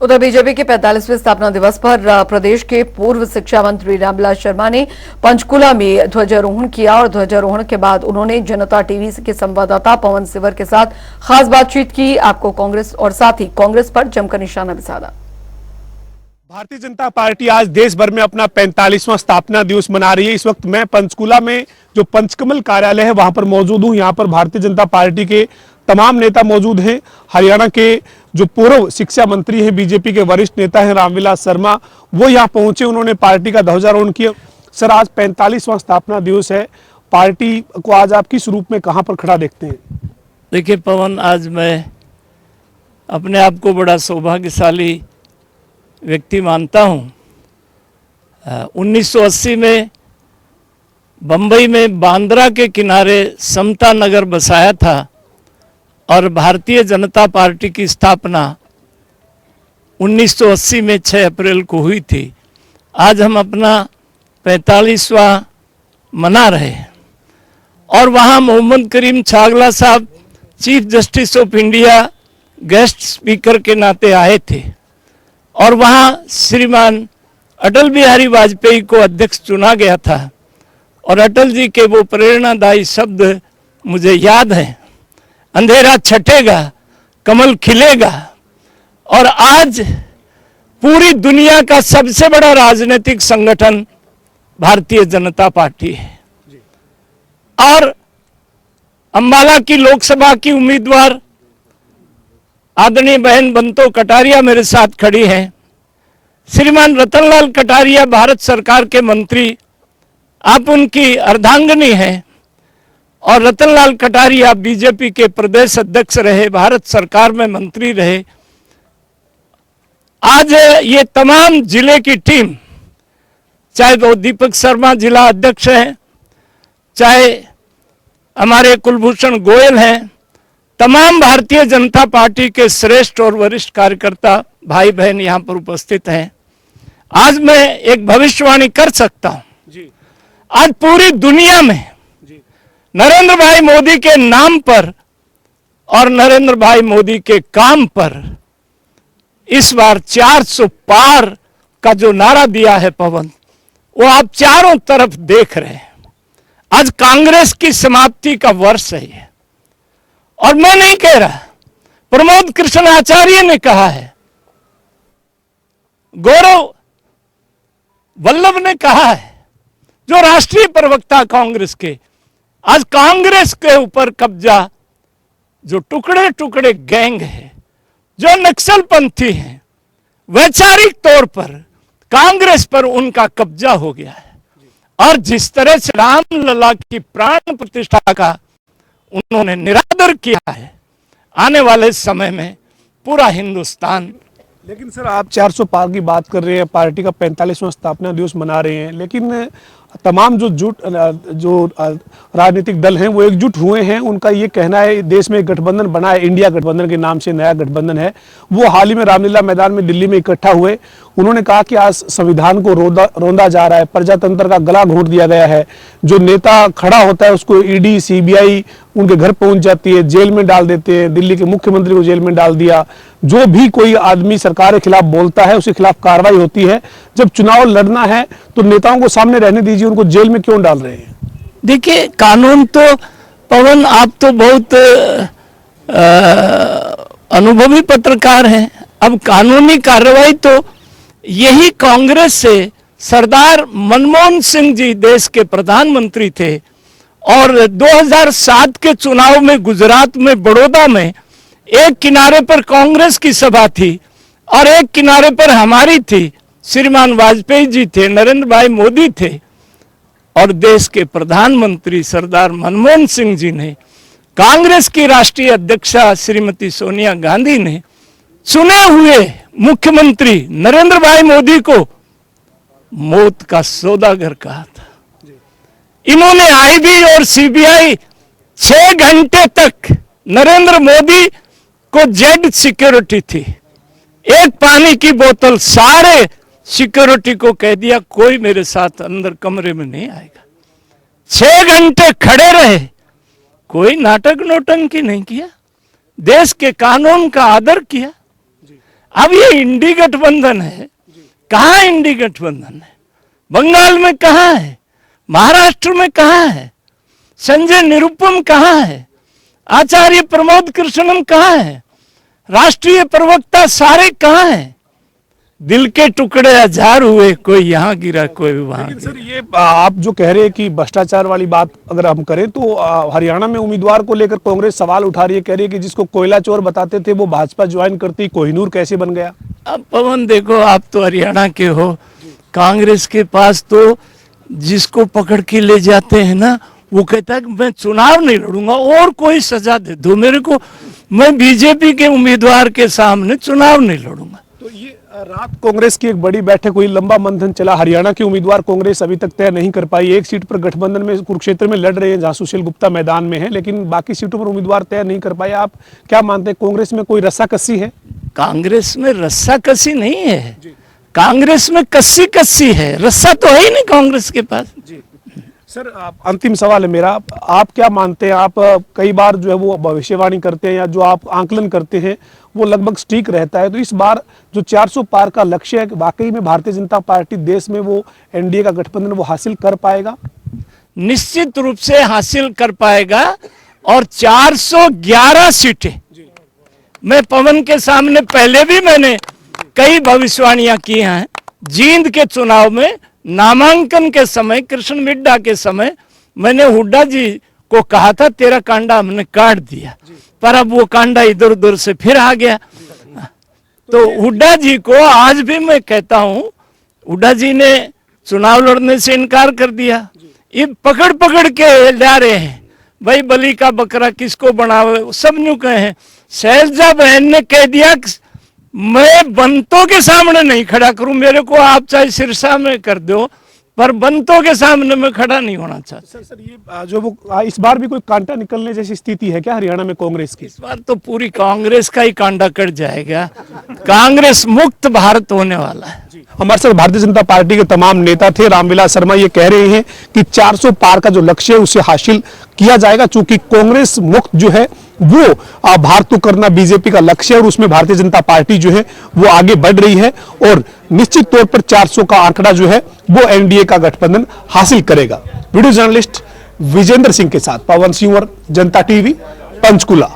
उधर बीजेपी के 45वें स्थापना दिवस पर प्रदेश के पूर्व शिक्षा मंत्री रामविलास शर्मा ने पंचकुला में ध्वजारोहण किया और ध्वजारोहण के बाद उन्होंने जनता टीवी के संवाददाता पवन सिवर के साथ खास बातचीत की। आपको कांग्रेस और साथ ही कांग्रेस पर जमकर निशाना भी साधा। भारतीय जनता पार्टी आज देश भर में अपना 45वां स्थापना दिवस मना रही है। इस वक्त मैं पंचकुला में जो पंचकमल कार्यालय है वहां पर मौजूद हूं। यहां पर भारतीय जनता पार्टी के तमाम नेता मौजूद हैं। हरियाणा के जो पूर्व शिक्षा मंत्री हैं, बीजेपी के वरिष्ठ नेता हैं रामविलास शर्मा, वो यहाँ पहुंचे। उन्होंने पार्टी का ध्वजारोहण किया। सर, आज 45वां स्थापना दिवस है, पार्टी को आज आप किस रूप में कहां पर खड़ा देखते हैं? देखिए पवन, आज मैं अपने आप को बड़ा सौभाग्यशाली व्यक्ति मानता हूँ। 1980 में बम्बई में बांद्रा के किनारे समता नगर बसाया था और भारतीय जनता पार्टी की स्थापना 1980 में 6 अप्रैल को हुई थी। आज हम अपना 45वां मना रहे हैं और वहाँ मोहम्मद करीम छागला साहब chief justice of India guest speaker के नाते आए थे और वहाँ श्रीमान अटल बिहारी वाजपेयी को अध्यक्ष चुना गया था और अटल जी के वो प्रेरणादायी शब्द मुझे याद हैं, अंधेरा छटेगा, कमल खिलेगा। और आज पूरी दुनिया का सबसे बड़ा राजनीतिक संगठन भारतीय जनता पार्टी है और अंबाला की लोकसभा की उम्मीदवार आदरणीय बहन बंतो कटारिया मेरे साथ खड़ी हैं। श्रीमान रतनलाल कटारिया भारत सरकार के मंत्री, आप उनकी अर्धांगिनी हैं और रतनलाल कटारिया बीजेपी के प्रदेश अध्यक्ष रहे, भारत सरकार में मंत्री रहे। आज ये तमाम जिले की टीम, चाहे वो दीपक शर्मा जिला अध्यक्ष हैं, चाहे हमारे कुलभूषण गोयल हैं, तमाम भारतीय जनता पार्टी के श्रेष्ठ और वरिष्ठ कार्यकर्ता भाई बहन यहाँ पर उपस्थित हैं। आज मैं एक भविष्यवाणी कर सकता हूँ, आज पूरी दुनिया में नरेंद्र भाई मोदी के नाम पर और नरेंद्र भाई मोदी के काम पर इस बार 400 पार का जो नारा दिया है पवन, वो आप चारों तरफ देख रहे हैं। आज कांग्रेस की समाप्ति का वर्ष है ये, और मैं नहीं कह रहा, प्रमोद कृष्ण आचार्य ने कहा है, गौरव वल्लभ ने कहा है, जो राष्ट्रीय प्रवक्ता कांग्रेस के। आज कांग्रेस के ऊपर कब्जा जो टुकड़े टुकड़े गैंग है, जो नक्सलपंथी हैं, वैचारिक तौर पर कांग्रेस पर उनका कब्जा हो गया है। और जिस तरह से रामलला की प्राण प्रतिष्ठा का उन्होंने निरादर किया है, आने वाले समय में पूरा हिंदुस्तान। लेकिन सर, आप 400 पार की बात कर रहे हैं, पार्टी का 45वां स्थापना दिवस मना रहे हैं, लेकिन तमाम जो राजनीतिक दल हैं वो एकजुट हुए हैं। उनका ये कहना है देश में एक गठबंधन बना है, इंडिया गठबंधन के नाम से नया गठबंधन है। वो हाल ही में रामलीला मैदान में दिल्ली में इकट्ठा हुए। उन्होंने कहा कि आज संविधान को रौंदा जा रहा है, प्रजातंत्र का गला घोंट दिया गया है। जो नेता खड़ा होता है उसको ईडी सीबीआई उनके घर पहुंच जाती है, जेल में डाल देते हैं। दिल्ली के मुख्यमंत्री को जेल में डाल दिया। जो भी कोई आदमी सरकार के खिलाफ बोलता है उसके खिलाफ कार्रवाई होती है। जब चुनाव लड़ना है तो नेताओं को सामने रहने दीजिए, उनको जेल में क्यों डाल रहे हैं? देखिए, कानून तो पवन, आप तो बहुत अनुभवी पत्रकार हैं। अब कानूनी कार्रवाई तो यही कांग्रेस से सरदार मनमोहन सिंह जी देश के प्रधानमंत्री थे और 2007 के चुनाव में गुजरात में बड़ौदा में एक किनारे पर कांग्रेस की सभा थी और एक किनारे पर हमारी थी। श्रीमान वाजपेयी जी थे, नरेंद्र भाई मोदी थे और देश के प्रधानमंत्री सरदार मनमोहन सिंह जी ने, कांग्रेस की राष्ट्रीय अध्यक्षा श्रीमती सोनिया गांधी ने चुने हुए मुख्यमंत्री नरेंद्र भाई मोदी को मौत का सौदागर कहा था। इन्होंने आईबी और सीबीआई 6 घंटे तक नरेंद्र मोदी को जेड सिक्योरिटी थी, एक पानी की बोतल, सारे सिक्योरिटी को कह दिया कोई मेरे साथ अंदर कमरे में नहीं आएगा। 6 घंटे खड़े रहे, कोई नाटक नौटंकी नहीं किया, देश के कानून का आदर किया। अब ये इंडी गठबंधन है, कहाँ इंडी गठबंधन है? बंगाल में कहाँ है? महाराष्ट्र में कहाँ है? संजय निरुपम कहाँ है? आचार्य प्रमोद कृष्णम कहाँ है? राष्ट्रीय प्रवक्ता सारे कहाँ हैं? दिल के टुकड़े हजार हुए, कोई यहाँ गिरा कोई वहां लेकिन सर ये आप जो कह रहे हैं कि भ्रष्टाचार वाली बात अगर हम करें तो हरियाणा में उम्मीदवार को लेकर कांग्रेस सवाल उठा रही है, कह रही है कि जिसको कोयला चोर बताते थे वो भाजपा ज्वाइन करती, कोहिनूर कैसे बन गया? अब पवन देखो, आप तो हरियाणा के हो, कांग्रेस के पास तो जिसको पकड़ के ले जाते हैं ना, वो कहता है कि मैं चुनाव नहीं लड़ूंगा और कोई सजा दे दो मेरे को, मैं बीजेपी के उम्मीदवार के सामने चुनाव नहीं लड़ूंगा। तो ये रात कांग्रेस की एक बड़ी बैठक हुई, लंबा मंथन चला, हरियाणा के उम्मीदवार कांग्रेस अभी तक तय नहीं कर पाई। एक सीट पर गठबंधन में कुरुक्षेत्र में लड़ रहे हैं जहां सुशील गुप्ता मैदान में है, लेकिन बाकी सीटों पर उम्मीदवार तय नहीं कर पाए। आप क्या मानते हैं, कांग्रेस में कोई रस्साकसी है? कांग्रेस में रस्साकसी नहीं है, कांग्रेस में कस्सी कस्सी है, रस्सा तो है ही नहीं कांग्रेस के पास। सर अंतिम सवाल है मेरा, आप क्या मानते हैं, आप कई बार जो है वो भविष्यवाणी करते हैं या जो आप आंकलन करते हैं वो लगभग सटीक रहता है, तो इस बार जो 400 पार का लक्ष्य है, वाकई में भारतीय जनता पार्टी देश में वो एनडीए का गठबंधन वो हासिल कर पाएगा? निश्चित रूप से हासिल कर पाएगा, और 411 सीटें मैं पवन के सामने पहले भी मैंने कई भविष्यवाणियां की हैं। जींद के चुनाव में नामांकन के समय, कृष्ण मिड्डा के समय, मैंने हुड्डा जी को कहा था तेरा कांडा हमने काट दिया, पर अब वो कांडा इधर उधर से फिर आ गया। तो हुड्डा जी को आज भी मैं कहता हूं, हुड्डा जी ने चुनाव लड़ने से इनकार कर दिया, ये पकड़ पकड़ के ला रहे हैं, भाई बलि का बकरा किसको बनावे, सब न्यू कहे हैं। शैलजा बहन ने कह दिया मैं बंतों के सामने नहीं खड़ा करूं, मेरे को आप चाहे सिरसा में कर दो, पर बंतों के सामने मैं खड़ा नहीं होना चाहता। सर ये जो वो इस बार भी कोई कांटा निकलने जैसी स्थिति है क्या हरियाणा में कांग्रेस की? इस बार तो पूरी कांग्रेस का ही कांडा कट जाएगा, कांग्रेस मुक्त भारत होने वाला है। हमारे साथ भारतीय जनता पार्टी के तमाम नेता थे। रामविलास शर्मा ये कह रहे हैं कि 400 पार का जो लक्ष्य है उसे हासिल किया जाएगा, चूंकि कांग्रेस मुक्त जो है वो भारत करना बीजेपी का लक्ष्य है और उसमें भारतीय जनता पार्टी जो है वो आगे बढ़ रही है और निश्चित तौर पर 400 का आंकड़ा जो है वो एनडीए का गठबंधन हासिल करेगा। वीडियो जर्नलिस्ट विजेंद्र सिंह के साथ पवन सिंह, जनता टीवी, पंचकुला।